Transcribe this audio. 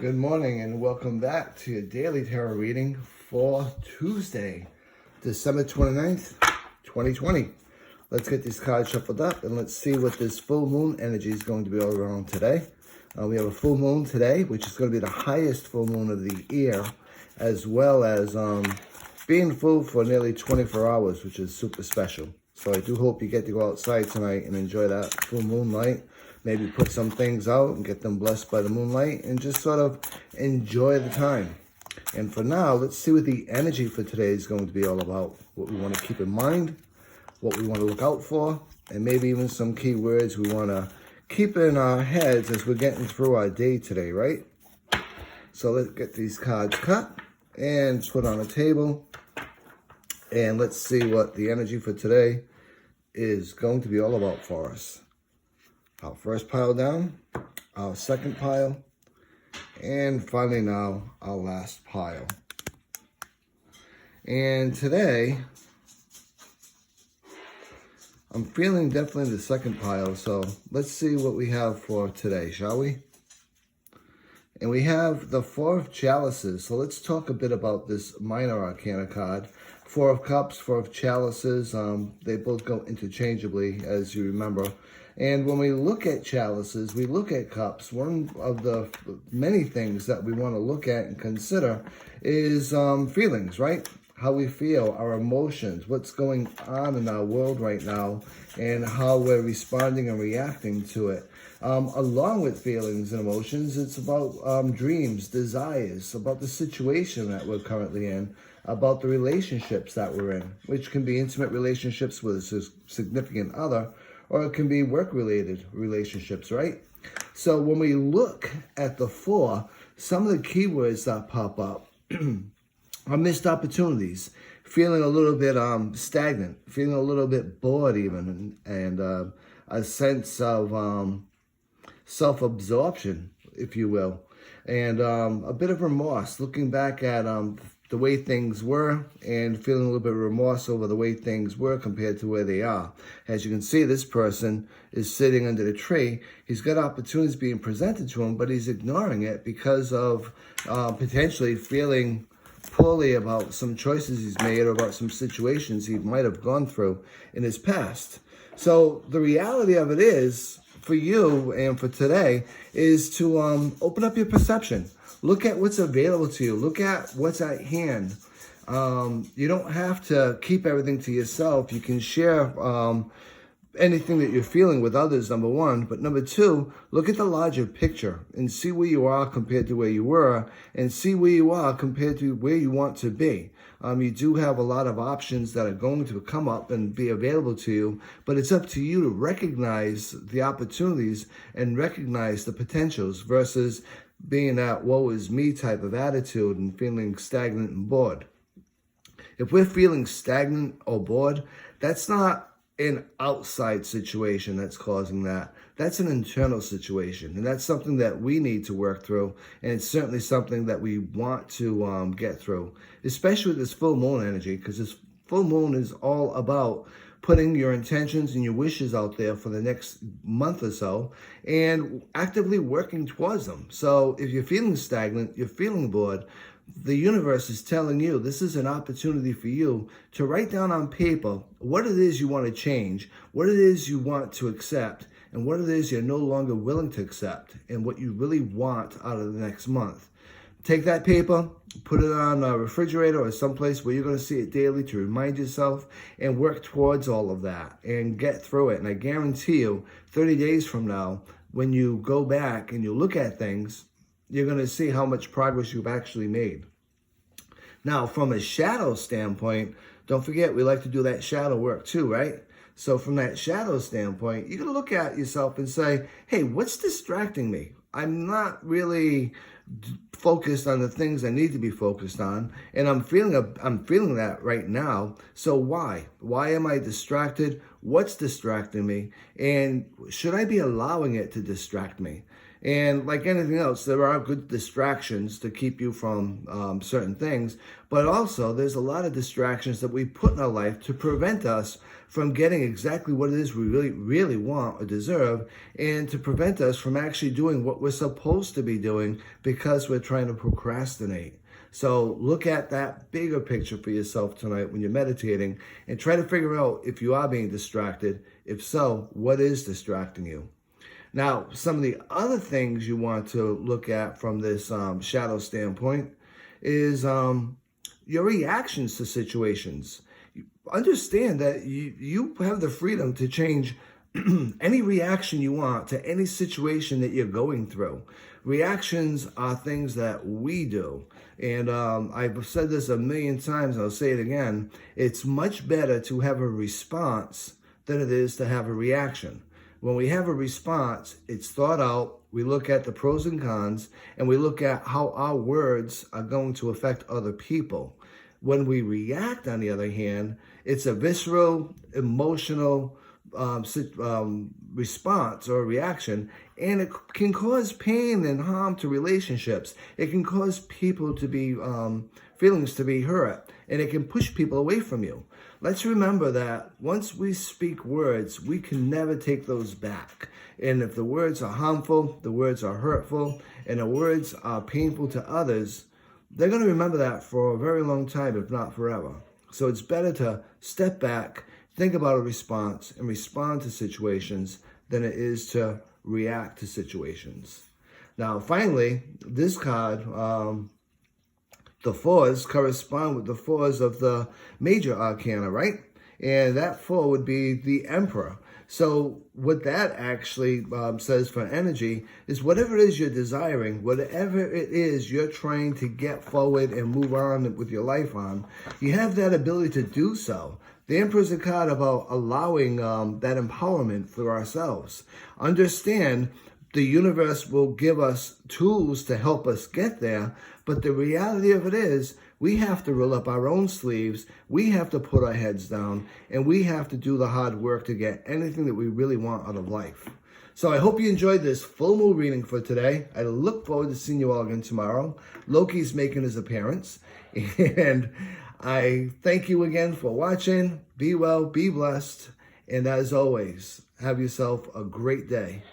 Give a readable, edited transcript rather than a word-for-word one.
Good morning and welcome back to your daily tarot reading for Tuesday, December 29th, 2020. Let's get these cards shuffled up and let's see what this full moon energy is going to be all around today. We have a full moon today, which is going to be the highest full moon of the year, as well as being full for nearly 24 hours, which is super special. So I do hope you get to go outside tonight and enjoy that full moonlight. Maybe put some things out and get them blessed by the moonlight and just sort of enjoy the time. And for now, let's see what the energy for today is going to be all about. What we want to keep in mind, what we want to look out for, and maybe even some key words we want to keep in our heads as we're getting through our day today, right? So let's get these cards cut and put on a table. And let's see what the energy for today is going to be all about for us. Our first pile down, our second pile, and finally now our last pile. And today, I'm feeling definitely the second pile, so let's see what we have for today, shall we? And we have the Four of Chalices, so let's talk a bit about this minor arcana card. Four of Cups, Four of Chalices, they both go interchangeably, as you remember. And when we look at chalices, we look at cups. One of the many things that we want to look at and consider is feelings, right? How we feel, our emotions, what's going on in our world right now, and how we're responding and reacting to it. Along with feelings and emotions, it's about dreams, desires, about the situation that we're currently in, about the relationships that we're in, which can be intimate relationships with a significant other, or it can be work-related relationships, right? So when we look at the four, some of the keywords that pop up are missed opportunities, feeling a little bit stagnant, feeling a little bit bored even, and a sense of self-absorption, if you will, and a bit of remorse, looking back at the way things were and feeling a little bit of remorse over the way things were compared to where they are. As you can see, this person is sitting under the tree. He's got opportunities being presented to him, but he's ignoring it because of potentially feeling poorly about some choices he's made or about some situations he might have gone through in his past. So the reality of it is, for you and for today, is to open up your perception. Look at what's available to you. Look at what's at hand. You don't have to keep everything to yourself. You can share anything that you're feeling with others, number one. But number two, look at the larger picture and see where you are compared to where you were, and see where you are compared to where you want to be. You do have a lot of options that are going to come up and be available to you, but it's up to you to recognize the opportunities and recognize the potentials versus being that woe is me type of attitude and feeling stagnant and bored. If we're feeling stagnant or bored, that's not an outside situation that's causing that. That's an internal situation, and that's something that we need to work through, and it's certainly something that we want to get through, especially with this full moon energy, because this full moon is all about putting your intentions and your wishes out there for the next month or so and actively working towards them. So if you're feeling stagnant, you're feeling bored, the universe is telling you this is an opportunity for you to write down on paper what it is you want to change, what it is you want to accept, and what it is you're no longer willing to accept, and what you really want out of the next month. Take that paper, put it on a refrigerator or someplace where you're going to see it daily to remind yourself, and work towards all of that and get through it. And I guarantee you, 30 days from now, when you go back and you look at things, you're going to see how much progress you've actually made. Now, from a shadow standpoint, don't forget we like to do that shadow work too, right? So from that shadow standpoint, you're going to look at yourself and say, hey, what's distracting me? I'm not really focused on the things I need to be focused on, and I'm feeling that right now. So why am I distracted? What's distracting me? And should I be allowing it to distract me? And like anything else, there are good distractions to keep you from certain things, but also there's a lot of distractions that we put in our life to prevent us from getting exactly what it is we really want or deserve, and to prevent us from actually doing what we're supposed to be doing because we're trying to procrastinate. So look at that bigger picture for yourself tonight when you're meditating and try to figure out if you are being distracted. If so, what is distracting you? Now, some of the other things you want to look at from this shadow standpoint is your reactions to situations. Understand that you have the freedom to change any reaction you want to any situation that you're going through. Reactions are things that we do. And I've said this a million times, I'll say it again. It's much better to have a response than it is to have a reaction. When we have a response, it's thought out. We look at the pros and cons, and we look at how our words are going to affect other people. When we react, on the other hand, it's a visceral, emotional response or reaction, and it can cause pain and harm to relationships. It can cause people to be feelings to be hurt, and it can push people away from you. Let's remember that once we speak words, we can never take those back. And if the words are harmful, the words are hurtful, and the words are painful to others, they're going to remember that for a very long time, if not forever. So it's better to step back, think about a response, and respond to situations than it is to react to situations. Now, finally, this card, the fours correspond with the fours of the major arcana, right? And that four would be the Emperor. So what that actually says for energy is whatever it is you're desiring, whatever it is you're trying to get forward and move on with your life on, you have that ability to do so. The Emperor is a card about allowing that empowerment for ourselves. Understand the universe will give us tools to help us get there, but the reality of it is we have to roll up our own sleeves, we have to put our heads down, and we have to do the hard work to get anything that we really want out of life. So I hope you enjoyed this full moon reading for today. I look forward to seeing you all again tomorrow. Loki's making his appearance, and I thank you again for watching. Be well, be blessed, and as always, have yourself a great day.